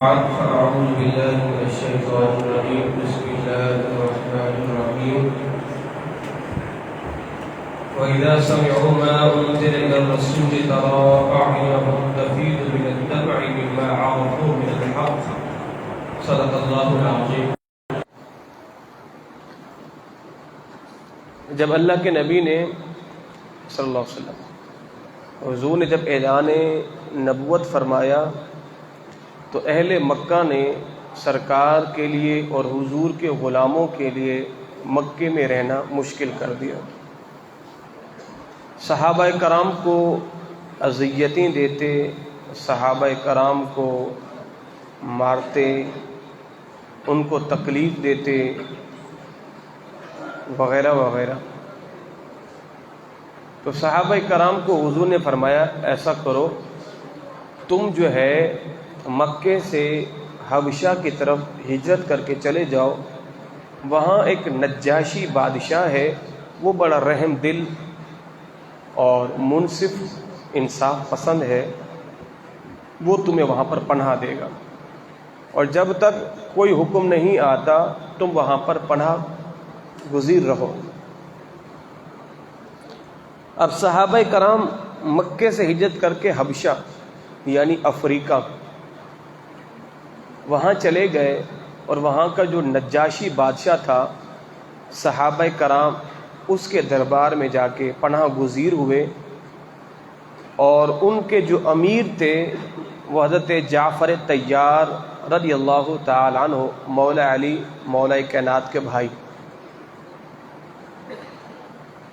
فأعوذ بالله من الشيطان الرجيم بسم الله الرحمن الرحيم وإذا سمعوا ما أنزل إلى الرسول ترى أعينهم تفيض من الدمع مما عرفوا من الحق صدق الله العظيم۔ جب اللہ کے نبی نے صلی اللہ علیہ وسلم حضور نے جب اعلان نبوت فرمایا تو اہل مکہ نے سرکار کے لیے اور حضور کے غلاموں کے لیے مکے میں رہنا مشکل کر دیا۔ صحابہ کرام کو اذیتیں دیتے، صحابہ کرام کو مارتے، ان کو تکلیف دیتے وغیرہ وغیرہ۔ تو صحابہ کرام کو حضور نے فرمایا ایسا کرو، تم جو ہے مکے سے حبشہ کی طرف ہجرت کر کے چلے جاؤ، وہاں ایک نجاشی بادشاہ ہے، وہ بڑا رحم دل اور منصف انصاف پسند ہے، وہ تمہیں وہاں پر پناہ دے گا، اور جب تک کوئی حکم نہیں آتا تم وہاں پر پناہ گزیر رہو۔ اب صحابہ کرام مکے سے ہجرت کر کے حبشہ یعنی افریقہ وہاں چلے گئے، اور وہاں کا جو نجاشی بادشاہ تھا صحابہ کرام اس کے دربار میں جا کے پناہ گزیر ہوئے، اور ان کے جو امیر تھے وہ حضرت جعفر طیار رضی اللہ تعالی عنہ مولا علی مولا کائنات کے بھائی۔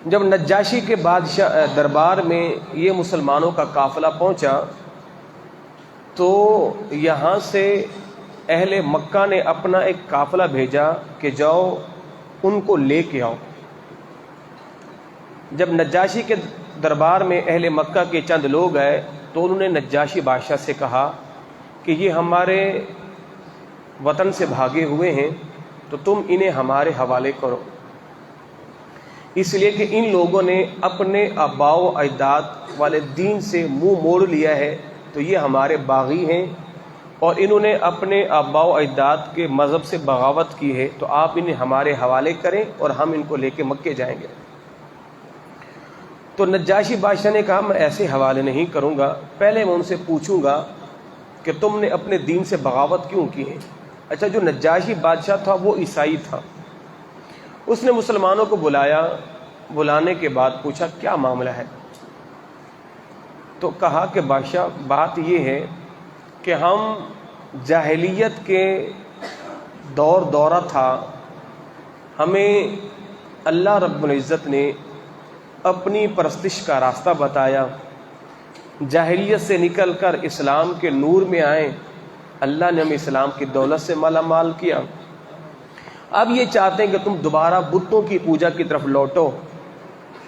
جب نجاشی کے بادشاہ دربار میں یہ مسلمانوں کا قافلہ پہنچا تو یہاں سے اہل مکہ نے اپنا ایک قافلہ بھیجا کہ جاؤ ان کو لے کے آؤ۔ جب نجاشی کے دربار میں اہل مکہ کے چند لوگ آئے تو انہوں نے نجاشی بادشاہ سے کہا کہ یہ ہمارے وطن سے بھاگے ہوئے ہیں، تو تم انہیں ہمارے حوالے کرو، اس لیے کہ ان لوگوں نے اپنے آباء و اجداد والے دین سے منہ موڑ لیا ہے، تو یہ ہمارے باغی ہیں، اور انہوں نے اپنے آباء و اجداد کے مذہب سے بغاوت کی ہے، تو آپ انہیں ہمارے حوالے کریں اور ہم ان کو لے کے مکے جائیں گے۔ تو نجاشی بادشاہ نے کہا میں ایسے حوالے نہیں کروں گا، پہلے میں ان سے پوچھوں گا کہ تم نے اپنے دین سے بغاوت کیوں کی ہے۔ اچھا، جو نجاشی بادشاہ تھا وہ عیسائی تھا، اس نے مسلمانوں کو بلایا، بلانے کے بعد پوچھا کیا معاملہ ہے، تو کہا کہ بادشاہ بات یہ ہے کہ ہم جاہلیت کے دورہ تھا، ہمیں اللہ رب العزت نے اپنی پرستش کا راستہ بتایا، جاہلیت سے نکل کر اسلام کے نور میں آئے، اللہ نے ہمیں اسلام کی دولت سے مالا مال کیا، اب یہ چاہتے ہیں کہ تم دوبارہ بتوں کی پوجا کی طرف لوٹو۔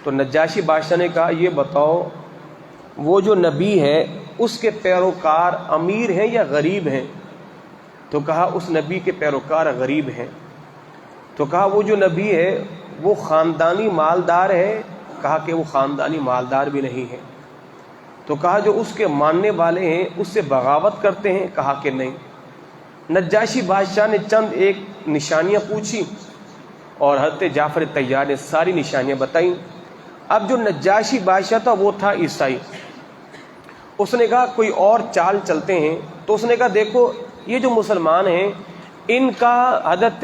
تو نجاشی بادشاہ نے کہا یہ بتاؤ وہ جو نبی ہے اس کے پیروکار امیر ہیں یا غریب ہیں؟ تو کہا اس نبی کے پیروکار غریب ہیں۔ تو کہا وہ جو نبی ہے وہ خاندانی مالدار ہے؟ کہا کہ وہ خاندانی مالدار بھی نہیں ہے۔ تو کہا جو اس کے ماننے والے ہیں اس سے بغاوت کرتے ہیں؟ کہا کہ نہیں۔ نجاشی بادشاہ نے چند ایک نشانیاں پوچھی اور حضرت جعفر طیار نے ساری نشانیاں بتائیں۔ اب جو نجاشی بادشاہ تھا وہ تھا عیسائی، اس نے کہا کوئی اور چال چلتے ہیں، تو اس نے کہا دیکھو یہ جو مسلمان ہیں ان کا حضرت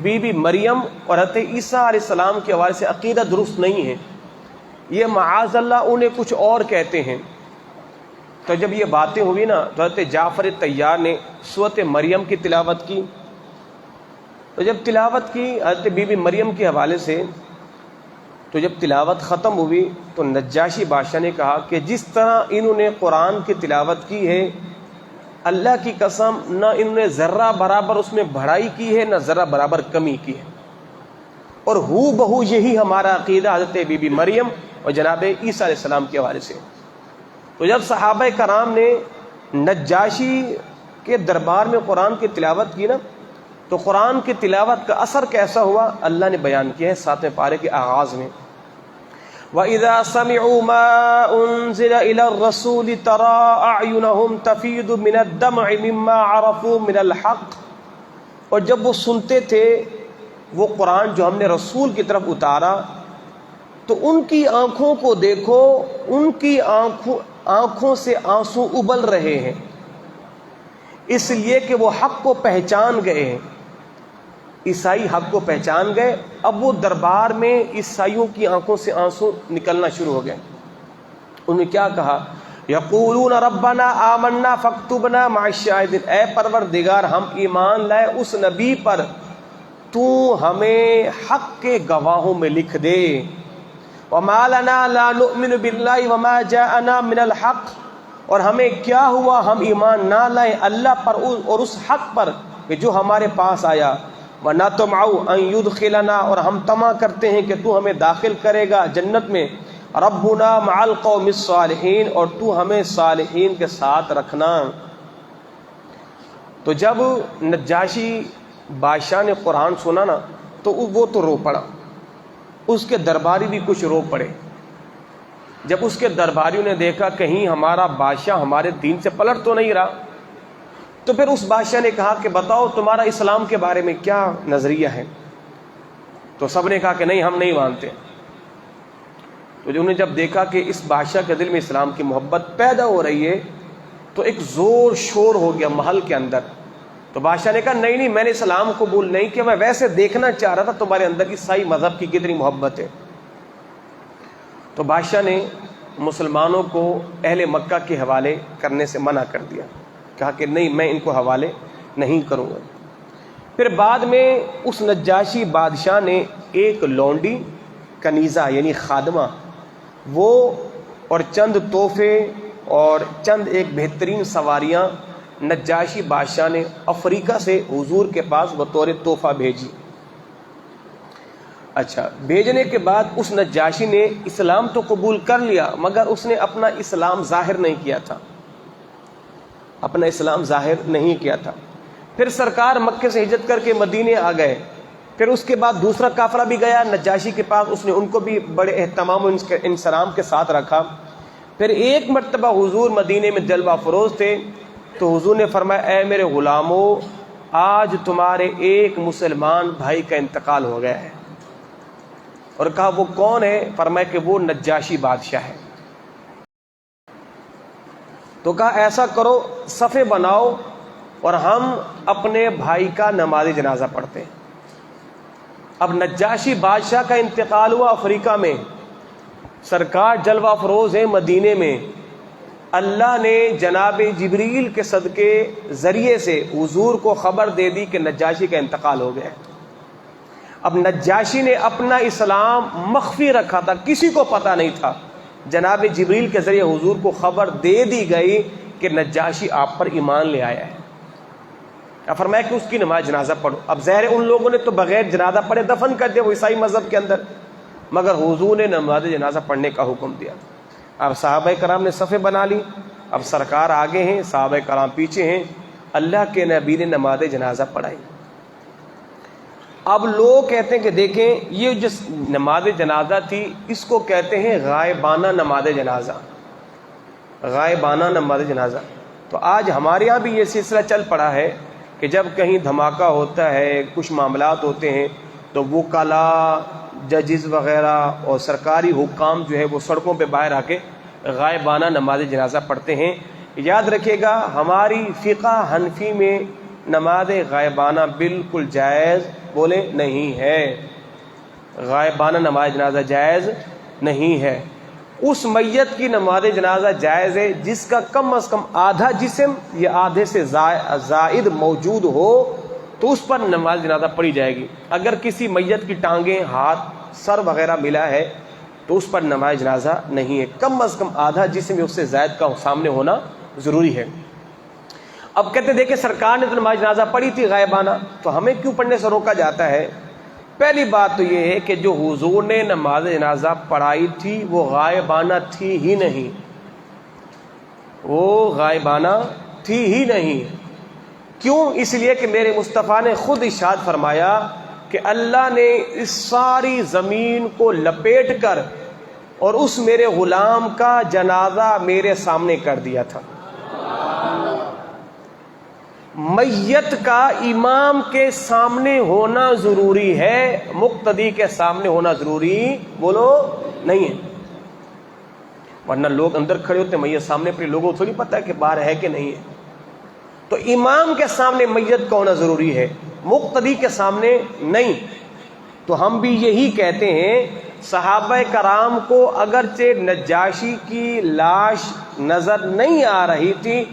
بی بی مریم اور حضرت عیسیٰ علیہ السلام کے حوالے سے عقیدہ درست نہیں ہے، یہ معاذ اللہ انہیں کچھ اور کہتے ہیں۔ تو جب یہ باتیں ہوئی نا تو حضرت جعفر طیار نے سورۃ مریم کی تلاوت کی، تو جب تلاوت کی حضرت بی بی مریم کے حوالے سے، تو جب تلاوت ختم ہوئی تو نجاشی بادشاہ نے کہا کہ جس طرح انہوں نے قرآن کی تلاوت کی ہے اللہ کی قسم نہ انہوں نے ذرہ برابر اس میں بڑھائی کی ہے نہ ذرہ برابر کمی کی ہے، اور ہو بہو یہی ہمارا عقیدہ حضرت بی بی مریم اور جناب عیسیٰ علیہ السلام کے حوالے سے۔ تو جب صحابہ کرام نے نجاشی کے دربار میں قرآن کی تلاوت کی نا تو قرآن کی تلاوت کا اثر کیسا ہوا اللہ نے بیان کیا ہے 7ویں پارے کے آغاز میں۔ وَإِذَا سَمِعُوا مَا أُنزِلَ إِلَى الرَّسُولِ تَرَىٰ أَعْيُنَهُمْ تَفِيضُ مِنَ الدَّمْعِ مِمَّا عَرَفُوا مِنَ الْحَقِّ، اور جب وہ سنتے تھے وہ قرآن جو ہم نے رسول کی طرف اتارا تو ان کی آنکھوں کو دیکھو، ان کی آنکھوں سے آنسو ابل رہے ہیں، اس لیے کہ وہ حق کو پہچان گئے ہیں۔ عیسائی حق کو پہچان گئے، اب وہ دربار میں عیسائیوں کی آنکھوں سے آنسو نکلنا شروع ہو گئے۔ انہوں نے کیا کہا؟ یقولون ربنا آمنا فاکتبنا مع الشاہدین، اے پروردگار ہم ایمان لائے اس نبی پر، تو ہمیں حق کے گواہوں میں لکھ دے۔ وما لنا لا نؤمن باللہ وما جاءنا من الحق، اور ہمیں کیا ہوا ہم ایمان نہ لائیں اللہ پر اور اس حق پر کہ جو ہمارے پاس آیا۔ وَنَطْمَعُ أَن يُدْخِلَنَا، اور ہم طمع کرتے ہیں کہ تو ہمیں داخل کرے گا جنت میں، ربنا مع القوم الصالحین، اور تو ہمیں صالحین کے ساتھ رکھنا۔ تو جب نجاشی بادشاہ نے قرآن سنا نا تو وہ تو رو پڑا، اس کے درباری بھی کچھ رو پڑے۔ جب اس کے درباریوں نے دیکھا کہیں ہمارا بادشاہ ہمارے دین سے پلٹ تو نہیں رہا، تو پھر اس بادشاہ نے کہا کہ بتاؤ تمہارا اسلام کے بارے میں کیا نظریہ ہے؟ تو سب نے کہا کہ نہیں ہم نہیں مانتے۔ تو انہوں نے جب دیکھا کہ اس بادشاہ کے دل میں اسلام کی محبت پیدا ہو رہی ہے تو ایک زور شور ہو گیا محل کے اندر۔ تو بادشاہ نے کہا نہیں میں نے اسلام قبول نہیں کیا، میں ویسے دیکھنا چاہ رہا تھا تمہارے اندر عیسائی مذہب کی کتنی محبت ہے۔ تو بادشاہ نے مسلمانوں کو اہل مکہ کے حوالے کرنے سے منع کر دیا، کہا کہ نہیں میں ان کو حوالے نہیں کروں گا۔ پھر بعد میں اس نجاشی بادشاہ نے ایک لونڈی کنیزہ یعنی خادمہ وہ اور چند تحفے اور چند ایک بہترین سواریاں نجاشی بادشاہ نے افریقہ سے حضور کے پاس بطور تحفہ بھیجی۔ اچھا، بھیجنے کے بعد اس نجاشی نے اسلام تو قبول کر لیا مگر اس نے اپنا اسلام ظاہر نہیں کیا تھا، اپنا اسلام ظاہر نہیں کیا تھا۔ پھر سرکار مکے سے ہجرت کر کے مدینے آ گئے۔ پھر اس کے بعد دوسرا کافرہ بھی گیا نجاشی کے پاس، اس نے ان کو بھی بڑے اہتمام و انصرام کے ساتھ رکھا۔ پھر ایک مرتبہ حضور مدینے میں جلوہ فروز تھے تو حضور نے فرمایا اے میرے غلاموں آج تمہارے ایک مسلمان بھائی کا انتقال ہو گیا ہے، اور کہا وہ کون ہے؟ فرمایا کہ وہ نجاشی بادشاہ ہے۔ تو کہا ایسا کرو صفیں بناؤ اور ہم اپنے بھائی کا نماز جنازہ پڑھتے ہیں۔ اب نجاشی بادشاہ کا انتقال ہوا افریقہ میں، سرکار جلوہ فروز ہے مدینے میں، اللہ نے جناب جبریل کے صدقے ذریعے سے حضور کو خبر دے دی کہ نجاشی کا انتقال ہو گیا ہے۔ اب نجاشی نے اپنا اسلام مخفی رکھا تھا، کسی کو پتہ نہیں تھا، جناب جبریل کے ذریعے حضور کو خبر دے دی گئی کہ نجاشی آپ پر ایمان لے آیا ہے۔ اب فرمایا کہ اس کی نماز جنازہ پڑھو۔ اب ظاہر ان لوگوں نے تو بغیر جنازہ پڑھے دفن کر دیا وہ عیسائی مذہب کے اندر، مگر حضور نے نماز جنازہ پڑھنے کا حکم دیا۔ اب صحابہ کرام نے صفیں بنا لی، اب سرکار آگے ہیں صحابہ کرام پیچھے ہیں، اللہ کے نبی نے نماز جنازہ پڑھائی۔ اب لوگ کہتے ہیں کہ دیکھیں یہ جو نماز جنازہ تھی اس کو کہتے ہیں غائبانہ نماز جنازہ، غائبانہ نماز جنازہ۔ تو آج ہمارے یہاں بھی یہ سلسلہ چل پڑا ہے کہ جب کہیں دھماکہ ہوتا ہے، کچھ معاملات ہوتے ہیں تو وکلاء، ججز وغیرہ اور سرکاری حکام جو ہے وہ سڑکوں پہ باہر آ کے غائبانہ نماز جنازہ پڑھتے ہیں۔ یاد رکھیے گا ہماری فقہ حنفی میں نماز غائبانہ بالکل جائز بولے نہیں ہے، غائبانہ نماز جنازہ جائز نہیں ہے۔ اس میت کی نماز جنازہ جائز ہے جس کا کم از کم آدھا جسم یا آدھے سے زائد موجود ہو تو اس پر نماز جنازہ پڑھی جائے گی۔ اگر کسی میت کی ٹانگیں، ہاتھ، سر وغیرہ ملا ہے تو اس پر نماز جنازہ نہیں ہے، کم از کم آدھا جسم یا اس سے زائد کا سامنے ہونا ضروری ہے۔ اب کہتے دیکھیں سرکار نے تو نماز جنازہ پڑھی تھی غائبانہ، تو ہمیں کیوں پڑھنے سے روکا جاتا ہے؟ پہلی بات تو یہ ہے کہ جو حضور نے نماز جنازہ پڑھائی تھی وہ غائبانہ تھی ہی نہیں، وہ غائبانہ تھی ہی نہیں۔ کیوں؟ اس لیے کہ میرے مصطفیٰ نے خود ارشاد فرمایا کہ اللہ نے اس ساری زمین کو لپیٹ کر اور اس میرے غلام کا جنازہ میرے سامنے کر دیا تھا۔ میت کا امام کے سامنے ہونا ضروری ہے، مقتدی کے سامنے ہونا ضروری بولو نہیں ہے، ورنہ لوگ اندر کھڑے ہوتے ہیں میت سامنے پر، لوگوں کو تھوڑی پتہ ہے کہ باہر ہے کہ نہیں ہے۔ تو امام کے سامنے میت کا ہونا ضروری ہے، مقتدی کے سامنے نہیں۔ تو ہم بھی یہی کہتے ہیں، صحابہ کرام کو اگرچہ نجاشی کی لاش نظر نہیں آ رہی تھی،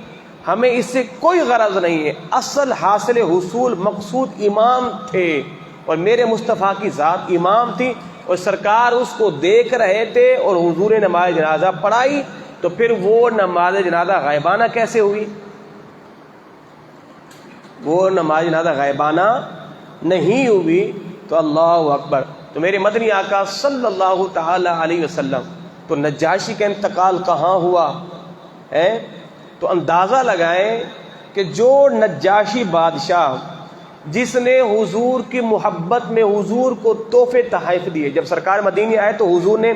ہمیں اس سے کوئی غرض نہیں ہے، اصل حاصل حصول مقصود امام تھے، اور میرے مصطفیٰ کی ذات امام تھی، اور سرکار اس کو دیکھ رہے تھے اور حضور نے نماز جنازہ پڑھائی، تو پھر وہ نماز جنازہ غائبانہ کیسے ہوئی؟ وہ نماز جنازہ غائبانہ نہیں ہوئی۔ تو اللہ اکبر۔ تو میرے مدنی آقا صلی اللہ تعالی علیہ وسلم، تو نجاشی کا انتقال کہاں ہوا ہے؟ تو اندازہ لگائیں کہ جو نجاشی بادشاہ جس نے حضور کی محبت میں حضور کو تحفے تحائف دیے، جب سرکار مدینہ آئے تو حضور نے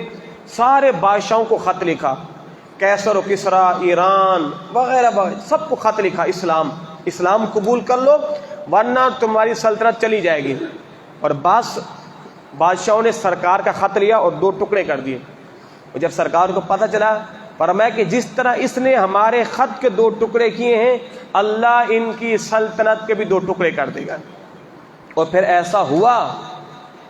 سارے بادشاہوں کو خط لکھا، کیسر و کسرا، ایران وغیرہ وغیرہ، سب کو خط لکھا، اسلام قبول کر لو ورنہ تمہاری سلطنت چلی جائے گی۔ اور بعض بادشاہوں نے سرکار کا خط لیا اور 2 ٹکڑے کر دیے، اور جب سرکار کو پتہ چلا، فرمایا کہ جس طرح اس نے ہمارے خط کے 2 ٹکڑے کیے ہیں، اللہ ان کی سلطنت کے بھی 2 ٹکڑے کر دے گا۔ اور پھر ایسا ہوا،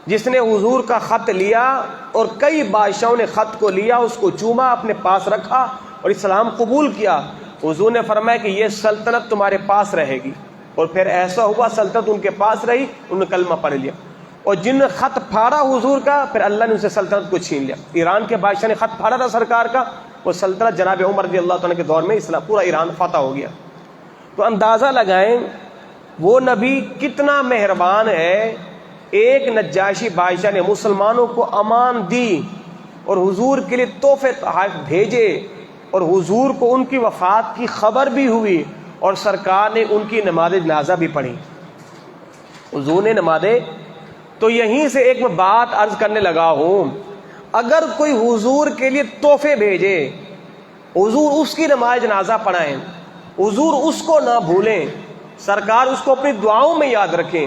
جس نے حضور کا خط لیا، اور کئی بادشاہوں نے خط کو لیا، اس کو چوما، اپنے پاس رکھا اور اسلام قبول کیا، حضور نے فرمایا کہ یہ سلطنت تمہارے پاس رہے گی۔ اور پھر ایسا ہوا، سلطنت ان کے پاس رہی، انہوں نے کلمہ پڑھ لیا، اور جن نے خط پھاڑا حضور کا، پھر اللہ نے ان سے سلطنت کو چھین لیا۔ ایران کے بادشاہ نے خط پھاڑا تھا سرکار کا، وہ سلطنت جناب عمر رضی اللہ تعالیٰ کے دور میں اسلام پورا ایران فتح ہو گیا۔ تو اندازہ لگائیں وہ نبی کتنا مہربان ہے، ایک نجاشی بادشاہ نے مسلمانوں کو امان دی اور حضور کے لیے تحفے تحائف بھیجے، اور حضور کو ان کی وفات کی خبر بھی ہوئی، اور سرکار نے ان کی نماز جنازہ بھی پڑھی، حضور نے نمازیں۔ تو یہیں سے ایک میں بات عرض کرنے لگا ہوں، اگر کوئی حضور کے لیے تحفے بھیجے، حضور اس کی نماز جنازہ پڑھائیں، حضور اس کو نہ بھولیں، سرکار اس کو اپنی دعاؤں میں یاد رکھیں،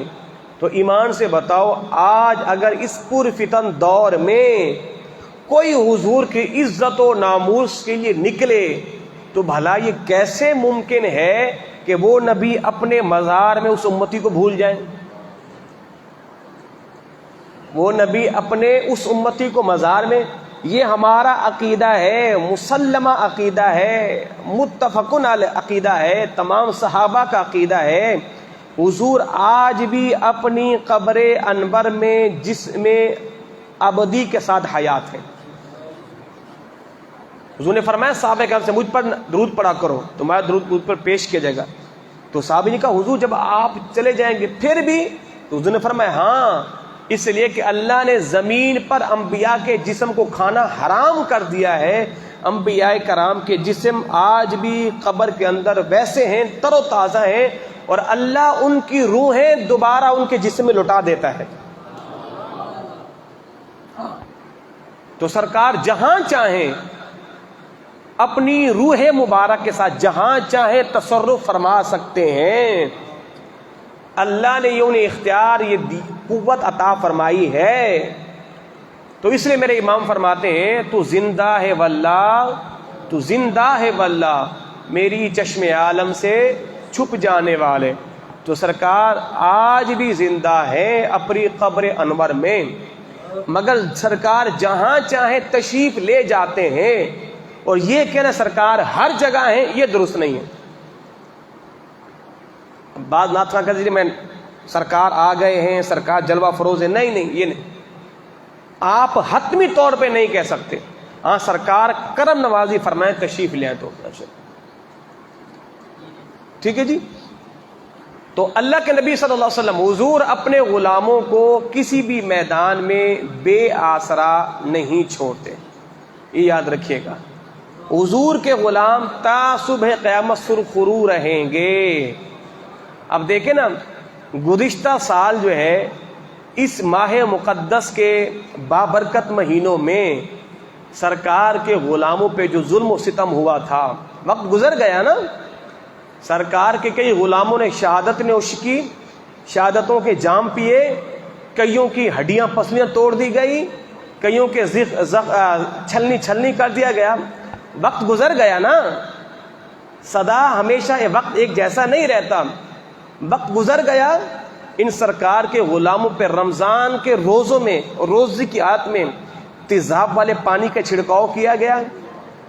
تو ایمان سے بتاؤ آج اگر اس پرفتن دور میں کوئی حضور کی عزت و ناموس کے لیے نکلے، تو بھلا یہ کیسے ممکن ہے کہ وہ نبی اپنے مزار میں اس امتی کو بھول جائیں؟ وہ نبی اپنے اس امتی کو مزار میں، یہ ہمارا عقیدہ ہے، مسلمہ عقیدہ ہے، متفقن علیہ عقیدہ ہے، تمام صحابہ کا عقیدہ ہے، حضور آج بھی اپنی قبر انور میں جسم ابدی کے ساتھ حیات ہیں۔ حضور نے فرمایا صحابہ کرام سے مجھ پر درود پڑھا کرو، تمہارا درود مجھ پر پیش کیا جائے گا۔ تو صحابہ نے کہا حضور جب آپ چلے جائیں گے پھر بھی؟ تو حضور نے فرمایا ہاں، اس لیے کہ اللہ نے زمین پر انبیاء کے جسم کو کھانا حرام کر دیا ہے، انبیاء کرام کے جسم آج بھی قبر کے اندر ویسے ہیں، تر و تازہ ہیں، اور اللہ ان کی روحیں دوبارہ ان کے جسم میں لوٹا دیتا ہے۔ تو سرکار جہاں چاہیں اپنی روح مبارک کے ساتھ جہاں چاہیں تصرف فرما سکتے ہیں، اللہ نے یہ انہیں اختیار، یہ قوت عطا فرمائی ہے۔ تو اس لیے میرے امام فرماتے ہیں تو زندہ ہے واللہ، تو زندہ ہے واللہ میری چشم عالم سے چھپ جانے والے۔ تو سرکار آج بھی زندہ ہے اپنی قبر انور میں، مگر سرکار جہاں چاہیں تشریف لے جاتے ہیں، اور یہ کہنا سرکار ہر جگہ ہیں یہ درست نہیں ہے۔ بعض نعت خواں کہتے ہیں میں سرکار آ گئے ہیں، سرکار جلوہ فروز ہے، نہیں نہیں، یہ نہیں، آپ حتمی طور پہ نہیں کہہ سکتے۔ ہاں سرکار کرم نوازی فرمائیں تشریف لے آئیں تو ٹھیک ہے جی۔ تو اللہ کے نبی صلی اللہ علیہ وسلم حضور اپنے غلاموں کو کسی بھی میدان میں بے آسرا نہیں چھوڑتے، یہ یاد رکھیے گا۔ حضور کے غلام تا صبح قیامت سرخرو رہیں گے۔ اب دیکھیں نا، گزشتہ سال جو ہے اس ماہ مقدس کے بابرکت مہینوں میں سرکار کے غلاموں پہ جو ظلم و ستم ہوا تھا، وقت گزر گیا نا، سرکار کے کئی غلاموں نے شہادت نوش کی، شہادتوں کے جام پیے، کئیوں کی ہڈیاں پسلیاں توڑ دی گئی، کئیوں کے چھلنی کر دیا گیا. وقت گزر گیا نا، سدا ہمیشہ یہ وقت ایک جیسا نہیں رہتا. وقت گزر گیا. ان سرکار کے غلاموں پہ رمضان کے روزوں میں، روزے کی آیت میں تیزاب والے پانی کا چھڑکاؤ کیا گیا،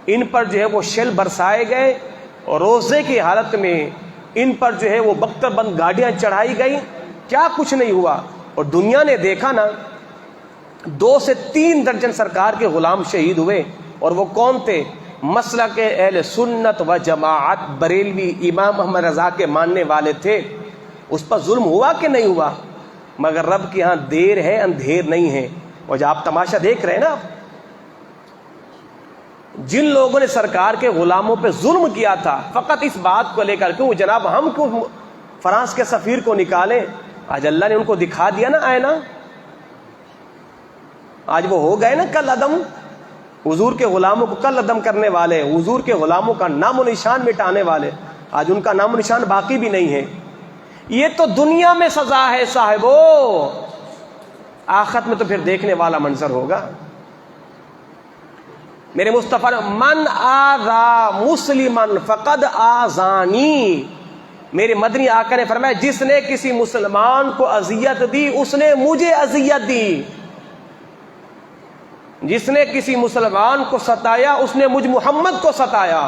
ان پر جو ہے وہ شیل برسائے گئے، اور روزے کی حالت میں ان پر جو ہے وہ بختر بند گاڑیاں چڑھائی گئی. کیا کچھ نہیں ہوا. اور دنیا نے دیکھا نا، 2 سے 3 درجن سرکار کے غلام شہید ہوئے. اور وہ کون تھے؟ مسلک اہل سنت و جماعت بریلوی امام احمد رضا کے ماننے والے تھے. اس پر ظلم ہوا کہ نہیں ہوا؟ مگر رب کے ہاں دیر ہے اندھیر نہیں ہے. اور جب آپ تماشا دیکھ رہے ہیں نا، جن لوگوں نے سرکار کے غلاموں پہ ظلم کیا تھا، فقط اس بات کو لے کر کیوں جناب ہم کو فرانس کے سفیر کو نکالیں، آج اللہ نے ان کو دکھا دیا نا آئینہ. آج وہ ہو گئے نا کل عدم. حضور کے غلاموں کو کل عدم کرنے والے، حضور کے غلاموں کا نام و نشان مٹانے والے، آج ان کا نام و نشان باقی بھی نہیں ہے. یہ تو دنیا میں سزا ہے صاحبو، آخرت میں تو پھر دیکھنے والا منظر ہوگا. میرے مصطفیٰ من آذا مسلمن فقد آذانی، میرے مدنی آقا نے فرمایا جس نے کسی مسلمان کو اذیت دی اس نے مجھے اذیت دی، جس نے کسی مسلمان کو ستایا اس نے مجھ محمد کو ستایا.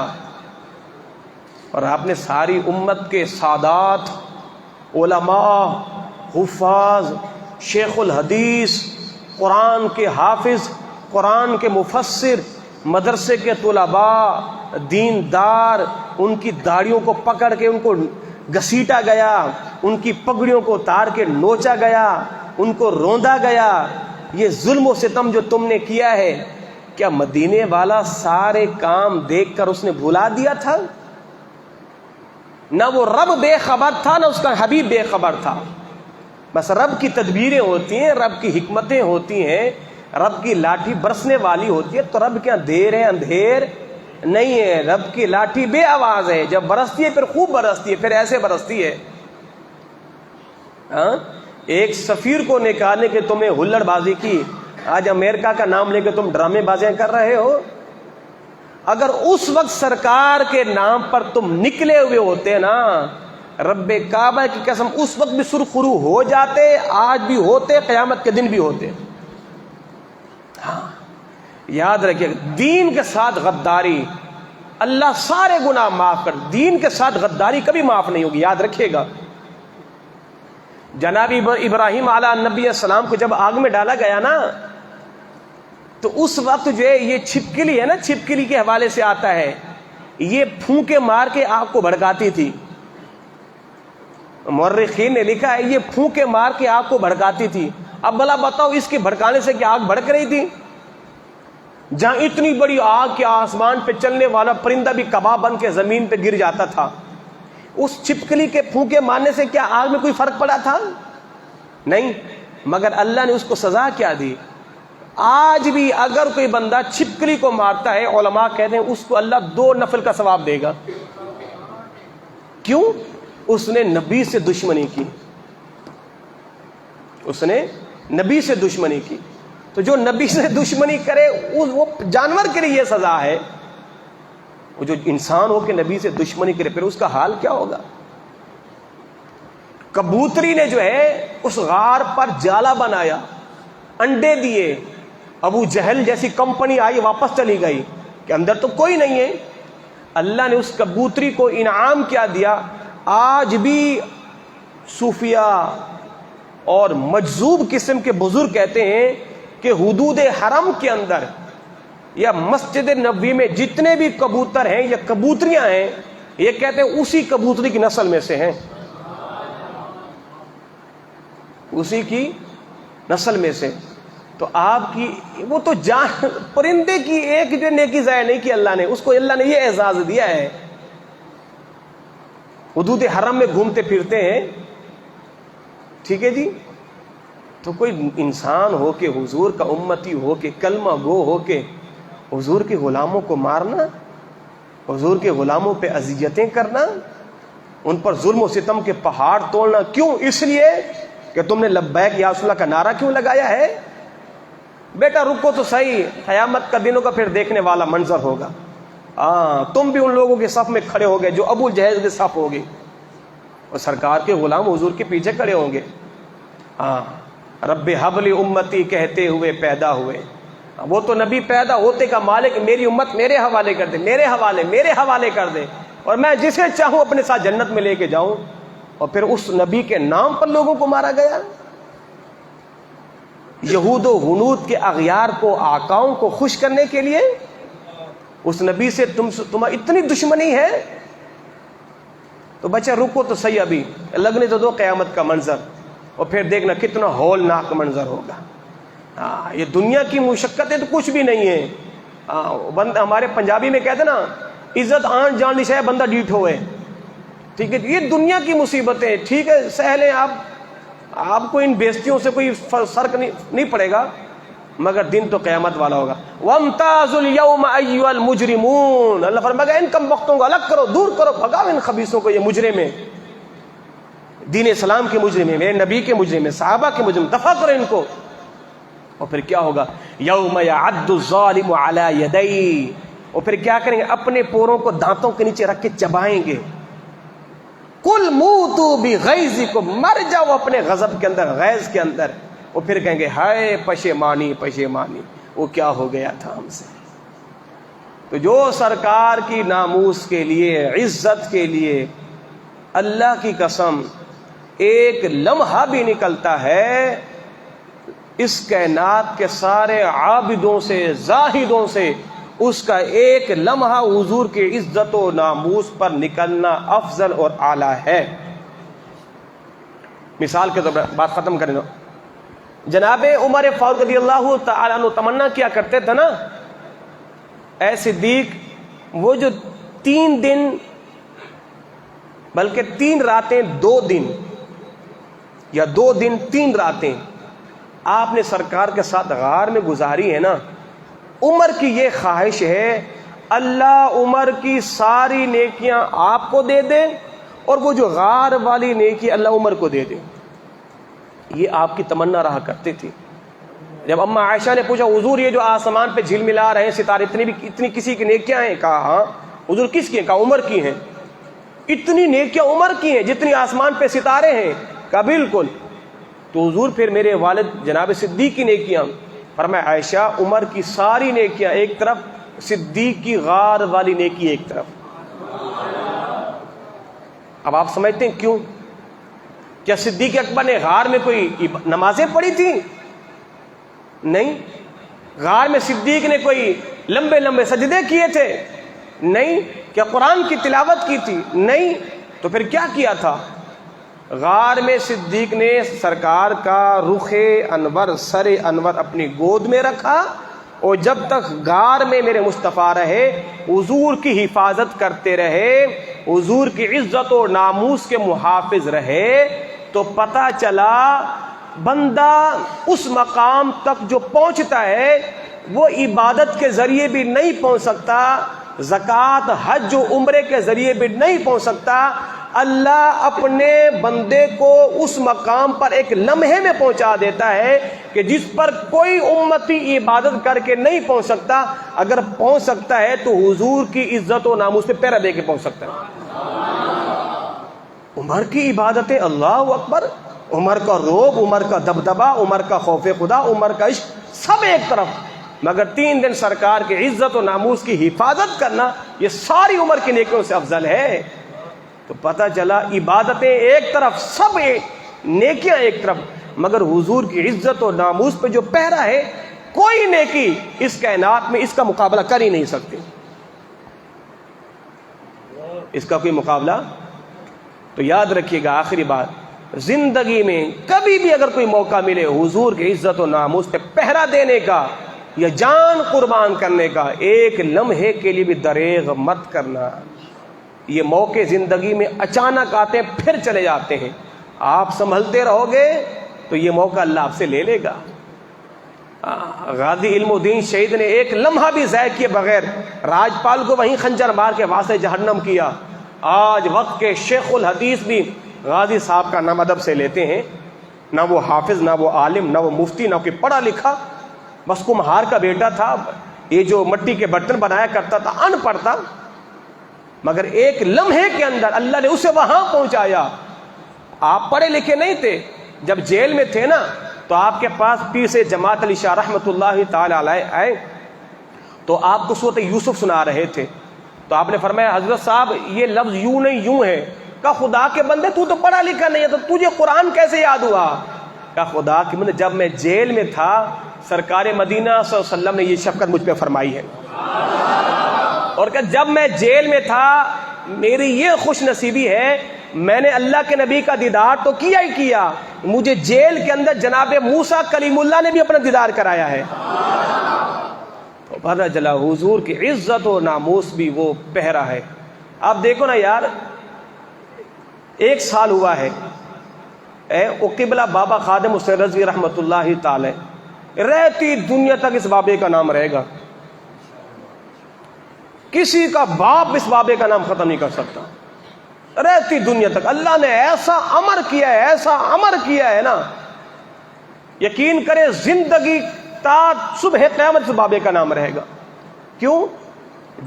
اور آپ نے ساری امت کے سادات، علماء، حفاظ، شیخ الحدیث، قرآن کے حافظ، قرآن کے مفسر، مدرسے کے طلباء، دیندار، ان کی داڑھیوں کو پکڑ کے ان کو گھسیٹا گیا، ان کی پگڑیوں کو اتار کے نوچا گیا، ان کو روندا گیا. یہ ظلم و ستم جو تم نے کیا ہے، کیا مدینے والا سارے کام دیکھ کر اس نے بھلا دیا تھا؟ نہ وہ رب بے خبر تھا، نہ اس کا حبیب بے خبر تھا. بس رب کی تدبیریں ہوتی ہیں، رب کی حکمتیں ہوتی ہیں، رب کی لاٹھی برسنے والی ہوتی ہے. تو رب کیا دیر ہے اندھیر نہیں ہے. رب کی لاٹھی بے آواز ہے، جب برستی ہے پھر خوب برستی ہے، پھر ایسے برستی ہے. ایک سفیر کو نکالنے کے تمہیں ہلڑ بازی کی، آج امریکہ کا نام لے کے تم ڈرامے بازیاں کر رہے ہو. اگر اس وقت سرکار کے نام پر تم نکلے ہوئے ہوتے نا، رب کعبہ کی قسم اس وقت بھی سرخرو ہو جاتے، آج بھی ہوتے، قیامت کے دن بھی ہوتے. ہاں یاد رکھیے، دین کے ساتھ غداری، اللہ سارے گناہ معاف کر، دین کے ساتھ غداری کبھی معاف نہیں ہوگی، یاد رکھیے گا. جناب ابراہیم علیہ نبی السلام کو جب آگ میں ڈالا گیا نا، تو اس وقت جو ہے یہ چھپکلی ہے نا، چھپکلی کے حوالے سے آتا ہے، یہ پھونکے مار کے آگ کو بھڑکاتی تھی. مورخین نے لکھا ہے یہ پھونکے مار کے آگ کو بھڑکاتی تھی. اب بھلا بتاؤ اس کے بھڑکانے سے کیا آگ بھڑک رہی تھی؟ جہاں اتنی بڑی آگ کے آسمان پہ چلنے والا پرندہ بھی کباب بن کے زمین پہ گر جاتا تھا، اس چھپکلی کے پھونکے مارنے سے کیا آگ میں کوئی فرق پڑا تھا؟ نہیں. مگر اللہ نے اس کو سزا کیا دی؟ آج بھی اگر کوئی بندہ چھپکلی کو مارتا ہے، علماء کہتے ہیں اس کو اللہ 2 نفل کا ثواب دے گا. کیوں؟ اس نے نبی سے دشمنی کی، اس نے نبی سے دشمنی کی. تو جو نبی سے دشمنی کرے وہ جانور کے لیے یہ سزا ہے. وہ جو انسان ہو کے نبی سے دشمنی کرے پھر اس کا حال کیا ہوگا؟ کبوتری نے جو ہے اس غار پر جالا بنایا، انڈے دیے، ابو جہل جیسی کمپنی آئی واپس چلی گئی کہ اندر تو کوئی نہیں ہے. اللہ نے اس کبوتری کو انعام کیا دیا. آج بھی صوفیہ اور مجذوب قسم کے بزرگ کہتے ہیں کہ حدود حرم کے اندر یا مسجد نبوی میں جتنے بھی کبوتر ہیں یا کبوتریاں ہیں، یہ کہتے ہیں اسی کبوتری کی نسل میں سے ہیں، اسی کی نسل میں سے. تو آپ کی وہ تو جان پرندے کی ایک جو نیکی ضائع نہیں کی اللہ نے، اس کو اللہ نے یہ اعزاز دیا ہے. حدود حرم میں گھومتے پھرتے ہیں، ٹھیک ہے جی. تو کوئی انسان ہو کے، حضور کا امتی ہو کے، کلمہ گو ہو کے حضور کے غلاموں کو مارنا، حضور کے غلاموں پہ اذیتیں کرنا، ان پر ظلم و ستم کے پہاڑ توڑنا، کیوں؟ اس لیے کہ تم نے لبیک یا رسول اللہ کا نعرہ کیوں لگایا ہے؟ بیٹا رکو تو صحیح، قیامت کا دنوں کا پھر دیکھنے والا منظر ہوگا۔ تم بھی ان لوگوں کے صف میں کھڑے ہو گئے جو ابو جہل کے صف ہوگی، اور سرکار کے غلام حضور کے پیچھے کھڑے ہوں گے۔ رب حبلی امتی کہتے ہوئے پیدا ہوئے، وہ تو نبی پیدا ہوتے کا مالک، میری امت میرے حوالے کر دے، میرے حوالے کر دے، اور میں جسے چاہوں اپنے ساتھ جنت میں لے کے جاؤں۔ اور پھر اس نبی کے نام پر لوگوں کو مارا گیا۔ یہود و ہنود کے اغیار کو، آقاؤں کو خوش کرنے کے لیے اس نبی سے تمہیں اتنی دشمنی ہے؟ تو بچہ رکو تو صحیح، ابھی لگنے تو دو قیامت کا منظر، اور پھر دیکھنا کتنا ہولناک منظر ہوگا۔ یہ دنیا کی مشقتیں تو کچھ بھی نہیں ہے۔ ہمارے پنجابی میں کہتے نا، عزت آن جان نشا ہے بندہ ڈیٹ ہوئے، ٹھیک ہے؟ یہ دنیا کی مصیبتیں، ٹھیک ہے سہل ہیں، آپ کو ان بیزتیوں سے کوئی فرق نہیں پڑے گا، مگر دن تو قیامت والا ہوگا۔ وَامْتَازُوا الْيَوْمَ أَيُّهَا الْمُجْرِمُونَ، اللہ فرمائے گا ان کم وقتوں کو الگ کرو، دور کرو، بھگاؤ ان خبیثوں کو، یہ مجرم ہیں، دین اسلام کے مجرم ہیں، میرے نبی کے مجرم ہیں، صحابہ کے مجرم، دفع کرو ان کو۔ اور پھر کیا ہوگا؟ یوم یعض الظالم علی یدیہ، اور پھر کیا کریں گے؟ اپنے پوروں کو دانتوں کے نیچے رکھ کے چبائیں گے۔ کل موتوا بغیظکم، مر جاؤ اپنے غضب کے اندر، غیظ کے اندر۔ اور پھر کہیں گے ہائے پشیمانی پشیمانی، وہ کیا ہو گیا تھا ہم سے۔ تو جو سرکار کی ناموس کے لیے، عزت کے لیے، اللہ کی قسم ایک لمحہ بھی نکلتا ہے، اس کائنات کے سارے عابدوں سے، زاہدوں سے اس کا ایک لمحہ حضور کی عزت و ناموس پر نکلنا افضل اور اعلیٰ ہے۔ مثال کے طور پر بات ختم کریں، جناب عمر فاروق رضی اللہ تعالیٰ عنہ تمنا کیا کرتے تھے نا، اے صدیق، وہ جو 3 دن بلکہ 3 راتیں 2 دن، یا 2 دن 3 راتیں آپ نے سرکار کے ساتھ غار میں گزاری ہے نا، عمر کی یہ خواہش ہے اللہ عمر کی ساری نیکیاں آپ کو دے دے، اور وہ جو غار والی نیکی اللہ عمر کو دے دے۔ یہ آپ کی تمنا رہا کرتی تھی۔ جب اما عائشہ نے پوچھا حضور یہ جو آسمان پہ جھلملا رہے ہیں ستارے، اتنی کسی کی نیکیاں ہیں؟ کہا ہاں۔ حضور کس کی ہیں؟ کہا عمر کی ہیں۔ اتنی نیکیاں عمر کی ہیں جتنی آسمان پہ ستارے ہیں؟ کہا بالکل۔ تو حضور پھر میرے والد جناب صدیق کی نیکیاں، فرمایا عائشہ عمر کی ساری نیکیاں ایک طرف، صدیق کی غار والی نیکی ایک طرف۔ اب آپ سمجھتے ہیں کیوں؟ کیا صدیق اکبر نے غار میں کوئی نمازیں پڑھی تھی؟ نہیں۔ غار میں صدیق نے کوئی لمبے لمبے سجدے کیے تھے؟ نہیں۔ کیا قرآن کی تلاوت کی تھی؟ نہیں۔ تو پھر کیا کیا تھا؟ غار میں صدیق نے سرکار کا رخ انور، سر انور اپنی گود میں رکھا، اور جب تک غار میں میرے مصطفیٰ رہے، حضور کی حفاظت کرتے رہے، حضور کی عزت و ناموس کے محافظ رہے، تو پتہ چلا بندہ اس مقام تک جو پہنچتا ہے وہ عبادت کے ذریعے بھی نہیں پہنچ سکتا، زکوٰۃ، حج و عمرے کے ذریعے بھی نہیں پہنچ سکتا۔ اللہ اپنے بندے کو اس مقام پر ایک لمحے میں پہنچا دیتا ہے کہ جس پر کوئی امتی عبادت کر کے نہیں پہنچ سکتا، اگر پہنچ سکتا ہے تو حضور کی عزت و ناموس پہ پیرا دے کے پہنچ سکتا ہے۔ عمر کی عبادتیں، اللہ اکبر، عمر کا روب، عمر کا دبدبا، عمر کا خوف خدا، عمر کا عشق، سب ایک طرف، مگر 3 دن سرکار کی عزت و ناموس کی حفاظت کرنا یہ ساری عمر کی نیکیوں سے افضل ہے۔ تو پتہ چلا عبادتیں ایک طرف، سب نیکیاں ایک طرف، مگر حضور کی عزت و ناموس پہ جو پہرا ہے، کوئی نیکی اس کائنات میں اس کا مقابلہ کر ہی نہیں سکتی، اس کا کوئی مقابلہ۔ تو یاد رکھیے گا آخری بات، زندگی میں کبھی بھی اگر کوئی موقع ملے حضور کی عزت و ناموس پہ پہرا دینے کا یا جان قربان کرنے کا، ایک لمحے کے لیے بھی دریغ مت کرنا۔ یہ موقع زندگی میں اچانک آتے ہیں پھر چلے جاتے ہیں، آپ سنبھلتے رہو گے تو یہ موقع اللہ آپ سے لے لے گا۔ غازی علم الدین شہید نے ایک لمحہ بھی ضائع کیے بغیر راجپال کو وہیں خنجر مار کے واسطے جہنم کیا۔ آج وقت کے شیخ الحدیث بھی غازی صاحب کا نام ادب سے لیتے ہیں، نہ وہ حافظ، نہ وہ عالم، نہ وہ مفتی، نہ کوئی پڑھا لکھا، بس کمہار کا بیٹا تھا، یہ جو مٹی کے برتن بنایا کرتا تھا، ان پڑھ تھا، مگر ایک لمحے کے اندر اللہ نے اسے وہاں پہنچایا۔ آپ پڑھے لکھے نہیں تھے، جب جیل میں تھے نا تو آپ کے پاس پیر سے جماعت علی شاہ رحمۃ اللہ تعالی علیہ آئے تو آپ کو سورۃ یوسف سنا رہے تھے، تو آپ نے فرمایا حضرت صاحب یہ لفظ یوں نہیں یوں ہے۔ کہا خدا کے بندے تو پڑھا لکھا نہیں ہے تو تجھے قرآن کیسے یاد ہوا؟ کہا خدا کے بندے جب میں جیل میں تھا سرکار مدینہ صلی اللہ علیہ وسلم نے یہ شفقت مجھ پہ فرمائی ہے، اور کہ جب میں جیل میں تھا میری یہ خوش نصیبی ہے میں نے اللہ کے نبی کا دیدار تو کیا ہی کیا، مجھے جیل کے اندر جناب موسیٰ کلیم اللہ نے بھی اپنا دیدار کرایا ہے۔ تو بھلا جلا حضور کی عزت و ناموس بھی وہ پہرا ہے۔ آپ دیکھو نا یار، 1 سال ہوا ہے قبلہ بابا خادم حسین رضوی رحمۃ اللہ تعالی، رہتی دنیا تک اس بابے کا نام رہے گا، کسی کا باپ اس بابے کا نام ختم نہیں کر سکتا، رہتی دنیا تک۔ اللہ نے ایسا امر کیا ہے، ایسا امر کیا ہے نا، یقین کرے زندگی تا صبح قیامت اس بابے کا نام رہے گا۔ کیوں؟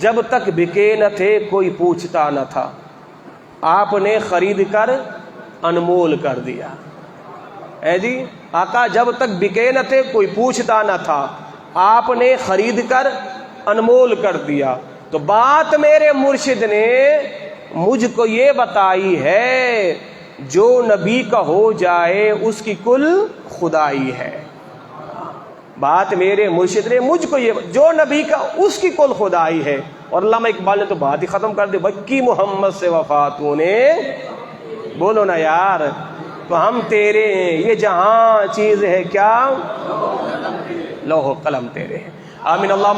جب تک بکے نہ تھے کوئی پوچھتا نہ تھا، آپ نے خرید کر انمول کر دیا۔ اے جی آقا جب تک بکے نہ تھے کوئی پوچھتا نہ تھا، آپ نے خرید کر انمول کر دیا۔ تو بات میرے مرشد نے مجھ کو یہ بتائی ہے، جو نبی کا ہو جائے اس کی کل خدائی ہے۔ بات میرے مرشد نے مجھ کو یہ، جو نبی کا اس کی کل خدائی ہے۔ اور علامہ اقبال نے تو بات ہی ختم کر دی، بکی محمد سے وفاتوں نے، بولو نا یار، تو ہم تیرے ہیں، یہ جہاں چیز ہے کیا، لوح و قلم تیرے ہیں۔ آمین۔ اللہ